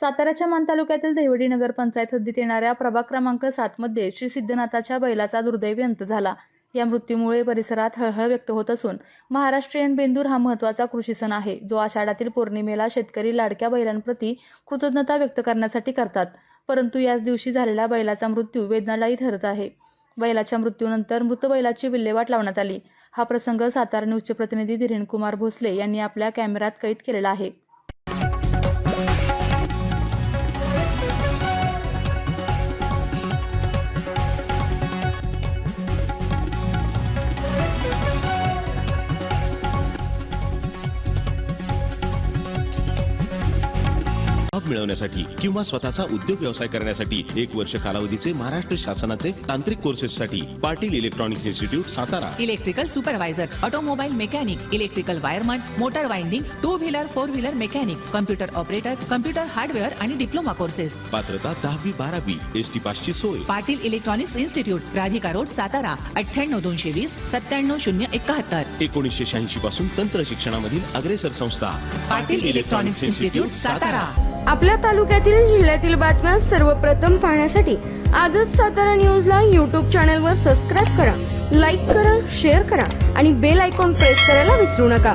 साताऱ्याच्या मान तालुक्यातील देवडी नगरपंचायत हद्दीत येणाऱ्या प्रभाग क्रमांक 7 मध्ये श्री सिद्धनाथाच्या बैलाचा दुर्दैवी अंत झाला। या मृत्यूमुळे परिसरात हळहळ व्यक्त होत असून महाराष्ट्रीयन बेंदूर हा महत्त्वाचा कृषी सण आहे, जो आषाढातील पौर्णिमेला शेतकरी लाडक्या बैलांप्रती कृतज्ञता व्यक्त करण्यासाठी करतात। परंतु याच दिवशी झालेला बैलाचा मृत्यू वेदनादायी ठरत आहे। बैलाच्या मृत्यूनंतर मृत बैलाची विल्हेवाट लावण्यात आली। हा प्रसंग सातारा न्यूजचे प्रतिनिधी धीरेन कुमार भोसले यांनी आपल्या कॅमेऱ्यात कैद केलेला आहे। लाभ मिळवण्यासाठी किंवा स्वतःचा उद्योग व्यवसाय करण्यासाठी 1 वर्ष कालावधीचे महाराष्ट्र शासनाचे तांत्रिक कोर्सेससाठी Patil electronics institute Satara. Electrical supervisor, automobile mechanic, electrical wireman, motor winding, 2 wheeler 4 wheeler mechanic, computer operator, computer hardware आणि डिप्लोमा कोर्सेस। पात्रता 10वी 12वी एसटी पासची सोय। Patil electronics institute, Radhika road, Satara 98 220 97071। 1986 पासून तंत्र शिक्षणामधील अग्रेसर संस्था पाटील इलेक्ट्रॉनिक्स इन्स्टिट्यूट, सातारा। आपल्या तालुक्यातील जिल्ह्यातील बातम्या सर्वप्रथम पाहण्यासाठी आजच सातारा न्यूजला YouTube चॅनलवर सबस्क्राईब करा, लाईक करा, शेअर करा आणि बेल आयकॉन प्रेस करायला विसरू नका।